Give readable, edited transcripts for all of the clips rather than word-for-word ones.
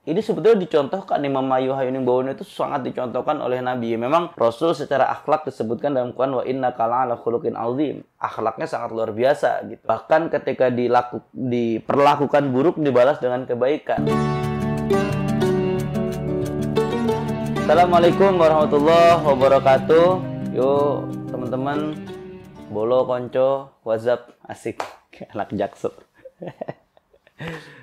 Ini sebetulnya dicontohkan nih, memayu hayuning bawono itu sangat dicontohkan oleh Nabi. Memang Rasul secara akhlak disebutkan dalam Quran, wa innaka la'ala khuluqin azim. Akhlaknya sangat luar biasa gitu. Bahkan ketika diperlakukan buruk dibalas dengan kebaikan. Assalamualaikum warahmatullahi wabarakatuh. Yuk teman-teman, bolo konco WhatsApp asik anak jaksel.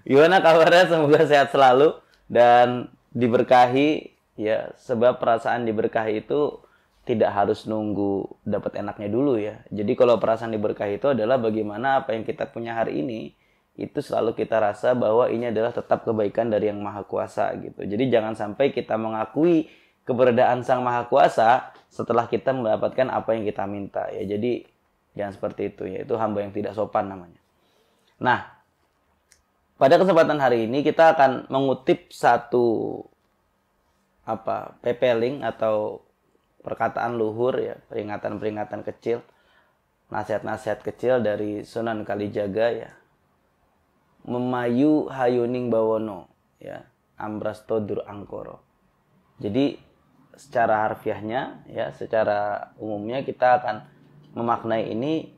Gimana kabarnya? Semoga sehat selalu dan diberkahi ya, sebab perasaan diberkahi itu tidak harus nunggu dapat enaknya dulu ya. Jadi kalau perasaan diberkahi itu adalah bagaimana apa yang kita punya hari ini itu selalu kita rasa bahwa ini adalah tetap kebaikan dari Yang Maha Kuasa gitu. Jadi jangan sampai kita mengakui keberadaan Sang Maha Kuasa setelah kita mendapatkan apa yang kita minta ya. Jadi jangan seperti itu ya. Itu hamba yang tidak sopan namanya. Nah, pada kesempatan hari ini kita akan mengutip satu pepeling atau perkataan luhur ya, peringatan-peringatan kecil, nasihat-nasihat kecil dari Sunan Kalijaga ya. Memayu hayuning bawono ya, ambrasto dur angkoro. Jadi secara harfiahnya ya, secara umumnya kita akan memaknai ini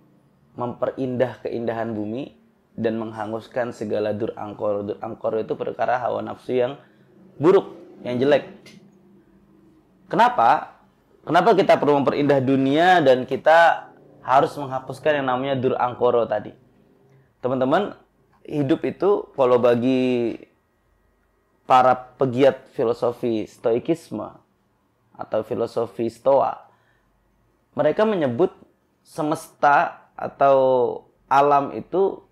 memperindah keindahan bumi dan menghanguskan segala dur angkor. Dur angkor itu perkara hawa nafsu yang buruk, yang jelek. Kenapa? Kenapa kita perlu memperindah dunia dan kita harus menghapuskan yang namanya dur angkoro tadi? Teman-teman, hidup itu kalau bagi para pegiat filosofi stoikisme atau filosofi stoa, mereka menyebut semesta atau alam itu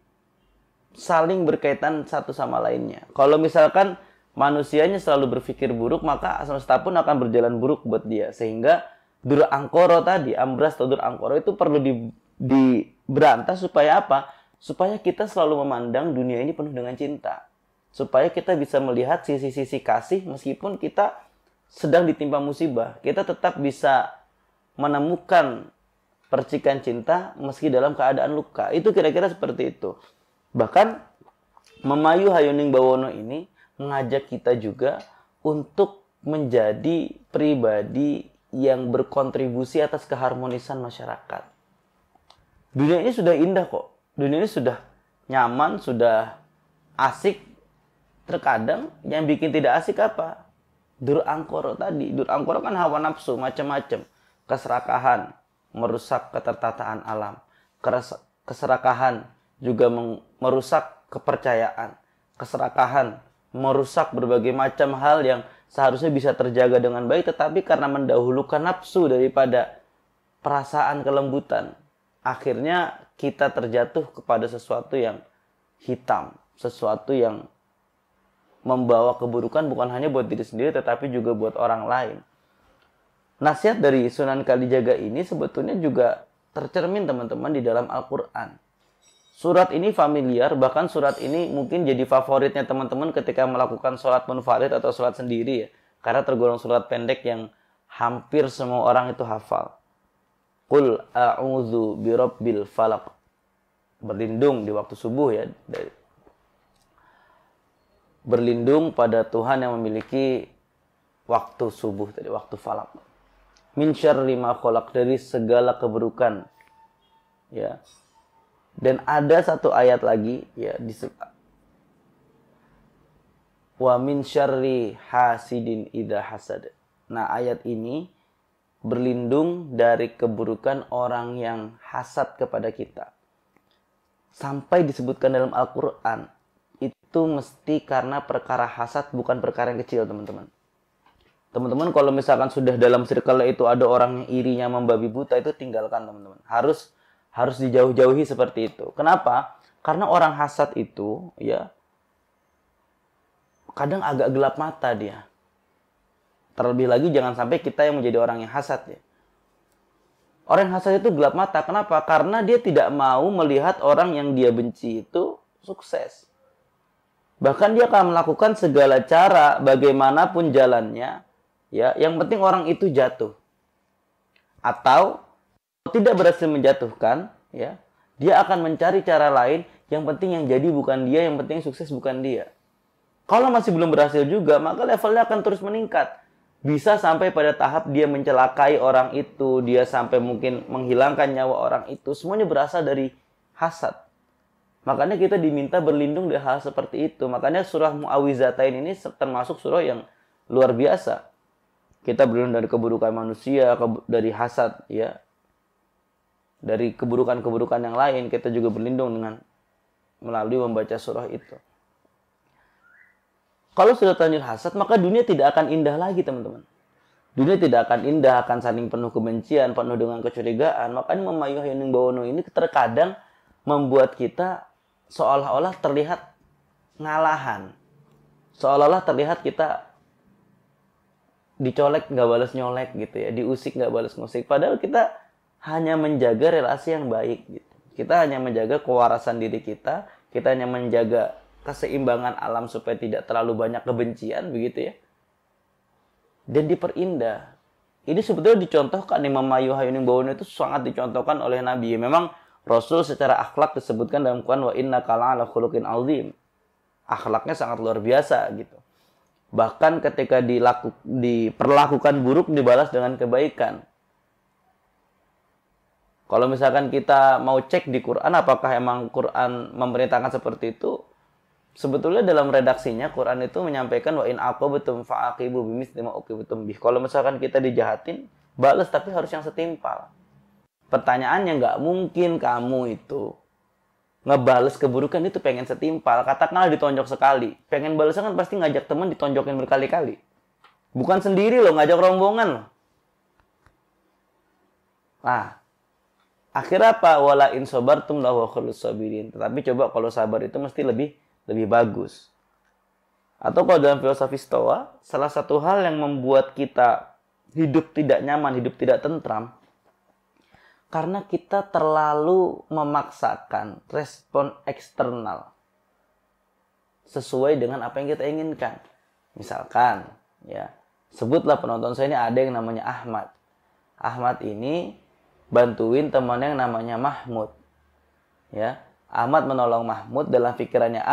saling berkaitan satu sama lainnya. Kalau misalkan manusianya selalu berpikir buruk, maka semesta pun akan berjalan buruk buat dia. Sehingga dur angkoro tadi, ambras atau dur angkoro itu perlu diberantas supaya apa? Supaya kita selalu memandang dunia ini penuh dengan cinta. Supaya kita bisa melihat sisi-sisi kasih meskipun kita sedang ditimpa musibah. Kita tetap bisa menemukan percikan cinta meski dalam keadaan luka. Itu kira-kira seperti itu. Bahkan memayu hayuning bawono ini mengajak kita juga untuk menjadi pribadi yang berkontribusi atas keharmonisan masyarakat. Dunia ini sudah indah kok. Dunia ini sudah nyaman, sudah asik. Terkadang yang bikin tidak asik apa? Dur angkoro tadi. Dur angkoro kan hawa nafsu macam-macam. Keserakahan merusak ketertataan alam. Keserakahan juga merusak kepercayaan. Keserakahan merusak berbagai macam hal yang seharusnya bisa terjaga dengan baik, tetapi karena mendahulukan nafsu daripada perasaan kelembutan, akhirnya kita terjatuh kepada sesuatu yang hitam, sesuatu yang membawa keburukan bukan hanya buat diri sendiri tetapi juga buat orang lain. Nasihat dari Sunan Kalijaga ini sebetulnya juga tercermin teman-teman di dalam Al-Quran. Surat ini familiar, bahkan surat ini mungkin jadi favoritnya teman-teman ketika melakukan sholat munfarid atau sholat sendiri ya. Karena tergolong surat pendek yang hampir semua orang itu hafal. Qul a'udzu birabbil falaq. Berlindung di waktu subuh ya. Berlindung pada Tuhan yang memiliki waktu subuh tadi, waktu falaq. Min syarri ma khalaq, dari segala keburukan. Ya. Dan ada satu ayat lagi ya, wa min syarri hasidin idza hasad. Nah, ayat ini berlindung dari keburukan orang yang hasad kepada kita. Sampai disebutkan dalam Al-Qur'an, itu mesti karena perkara hasad, bukan perkara yang kecil, teman-teman. Teman-teman kalau misalkan sudah dalam circle itu ada orang yang irinya membabi buta, itu tinggalkan, teman-teman. Harus dijauh-jauhi seperti itu. Kenapa? Karena orang hasad itu ya kadang agak gelap mata dia. Terlebih lagi jangan sampai kita yang menjadi orang yang hasad ya. Orang yang hasad itu gelap mata. Kenapa? Karena dia tidak mau melihat orang yang dia benci itu sukses. Bahkan dia akan melakukan segala cara bagaimanapun jalannya ya, yang penting orang itu jatuh. Atau tidak berhasil menjatuhkan, ya, dia akan mencari cara lain. Yang penting yang jadi bukan dia, yang penting sukses bukan dia. Kalau masih belum berhasil juga, maka levelnya akan terus meningkat. Bisa sampai pada tahap dia mencelakai orang itu, dia sampai mungkin menghilangkan nyawa orang itu. Semuanya berasal dari hasad. Makanya kita diminta berlindung dari hal seperti itu. Makanya surah Mu'awwizatain ini termasuk surah yang luar biasa. Kita berlindung dari keburukan manusia, dari hasad, ya. Dari keburukan-keburukan yang lain, kita juga berlindung dengan melalui membaca surah itu. Kalau sudah terlanjur hasad, maka dunia tidak akan indah lagi, teman-teman. Dunia tidak akan indah, akan saling penuh kebencian, penuh dengan kecurigaan. Makanya Memayu Hayuning Bawono ini terkadang membuat kita seolah-olah terlihat ngalahan. Seolah-olah terlihat kita dicolek nggak balas nyolek gitu ya, diusik nggak balas ngusik. Padahal kita hanya menjaga relasi yang baik gitu. Kita hanya menjaga kewarasan diri kita hanya menjaga keseimbangan alam supaya tidak terlalu banyak kebencian begitu ya. Dan diperindah. Ini sebetulnya dicontohkan Imam Memayu Hayuning Bawono itu sangat dicontohkan oleh Nabi. Memang Rasul secara akhlak disebutkan dalam Quran wa innaka la'ala khuluqin azim. Akhlaknya sangat luar biasa gitu. Bahkan ketika diperlakukan buruk dibalas dengan kebaikan. Kalau misalkan kita mau cek di Quran apakah emang Quran memerintahkan seperti itu? Sebetulnya dalam redaksinya Quran itu menyampaikan wa in aqabtum fa'aqibu bimitsli ma uqibtum bih. Kalau misalkan kita dijahatin, balas tapi harus yang setimpal. Pertanyaannya nggak mungkin kamu itu ngebales keburukan itu pengen setimpal. Katakanlah ditonjok sekali. Pengen balasnya kan pasti ngajak teman ditonjokin berkali-kali. Bukan sendiri loh, ngajak rombongan loh. Nah, akhirnya apa? Wala in sabartum lahu khairus sabirin. Tetapi coba kalau sabar itu mesti lebih bagus. Atau kalau dalam filosofi Stoa, salah satu hal yang membuat kita hidup tidak nyaman, hidup tidak tentram, karena kita terlalu memaksakan respon eksternal sesuai dengan apa yang kita inginkan. Misalkan, ya, sebutlah penonton saya ini ada yang namanya Ahmad. Ahmad ini bantuin temannya yang namanya Mahmud. Ya, Ahmad menolong Mahmud, dalam pikirannya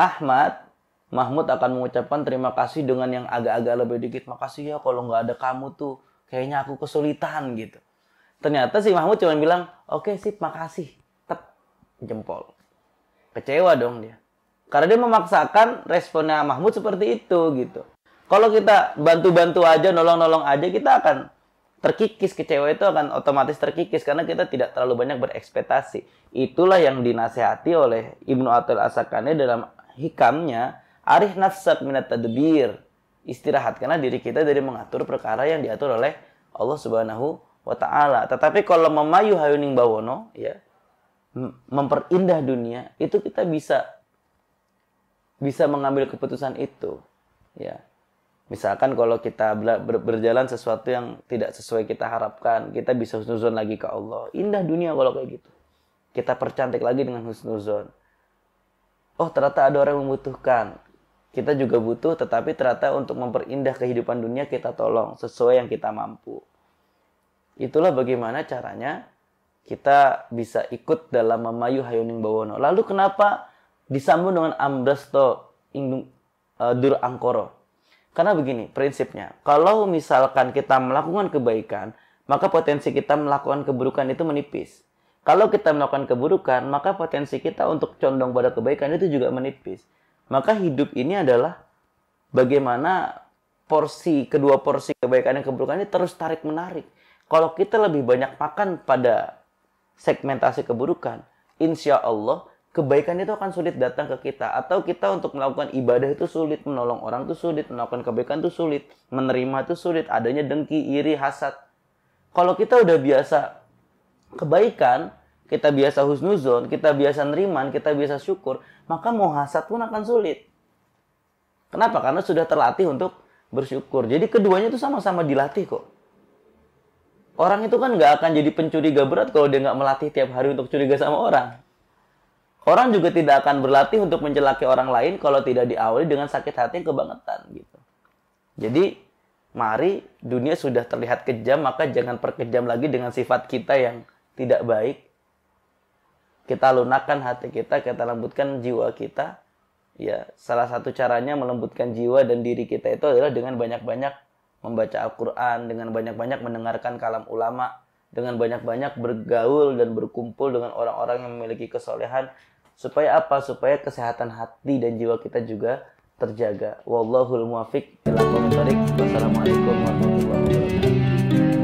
Mahmud akan mengucapkan terima kasih dengan yang agak-agak lebih dikit. Makasih ya, kalau nggak ada kamu tuh kayaknya aku kesulitan gitu. Ternyata si Mahmud cuma bilang, oke sip, makasih. Tep, jempol. Kecewa dong dia. Karena dia memaksakan responnya Mahmud seperti itu gitu. Kalau kita bantu-bantu aja, nolong-nolong aja, kita akan terkikis. Kecewa itu akan otomatis terkikis karena kita tidak terlalu banyak berekspektasi. Itulah yang dinasihati oleh Ibnu Athail As-Sakani dalam hikamnya, arih nafsak minat tadbir. Istirahatkanlah diri kita dari mengatur perkara yang diatur oleh Allah Subhanahu wa ta'ala. Tetapi kalau Memayu Hayuning Bawono, ya, memperindah dunia, itu kita bisa mengambil keputusan itu, ya. Misalkan kalau kita berjalan sesuatu yang tidak sesuai kita harapkan, kita bisa husnuzon lagi ke Allah. Indah dunia kalau kayak gitu. Kita percantik lagi dengan husnuzon. Oh, ternyata ada orang yang membutuhkan. Kita juga butuh, tetapi ternyata untuk memperindah kehidupan dunia kita tolong sesuai yang kita mampu. Itulah bagaimana caranya kita bisa ikut dalam Memayu Hayuning Bawono. Lalu kenapa disambung dengan Ambrasto Dur Angkoro? Karena begini prinsipnya. Kalau misalkan kita melakukan kebaikan, maka potensi kita melakukan keburukan itu menipis. Kalau kita melakukan keburukan, maka potensi kita untuk condong pada kebaikan itu juga menipis. Maka hidup ini adalah bagaimana kedua porsi kebaikan dan keburukan ini terus tarik-menarik. Kalau kita lebih banyak makan pada segmentasi keburukan, insya Allah kebaikan itu akan sulit datang ke kita. Atau kita untuk melakukan ibadah itu sulit, menolong orang itu sulit, melakukan kebaikan itu sulit, menerima itu sulit, adanya dengki, iri, hasad. Kalau kita udah biasa kebaikan, kita biasa husnuzon, kita biasa neriman, kita biasa syukur, maka mau hasad pun akan sulit. Kenapa? Karena sudah terlatih untuk bersyukur. Jadi keduanya itu sama-sama dilatih kok. Orang itu kan nggak akan jadi pencuriga berat kalau dia nggak melatih tiap hari untuk curiga sama orang. Orang juga tidak akan berlatih untuk mencelaki orang lain kalau tidak diawali dengan sakit hati yang kebangetan gitu. Jadi, mari dunia sudah terlihat kejam, maka jangan perkejam lagi dengan sifat kita yang tidak baik. Kita lunakkan hati kita lembutkan jiwa kita. Ya, salah satu caranya melembutkan jiwa dan diri kita itu adalah dengan banyak-banyak membaca Al-Quran, dengan banyak-banyak mendengarkan kalam ulama, dengan banyak-banyak bergaul dan berkumpul dengan orang-orang yang memiliki kesolehan. Supaya apa? Supaya kesehatan hati dan jiwa kita juga terjaga. Wallahul muwaffiq ila aqwamit thoriq. Wassalamualaikum warahmatullahi wabarakatuh.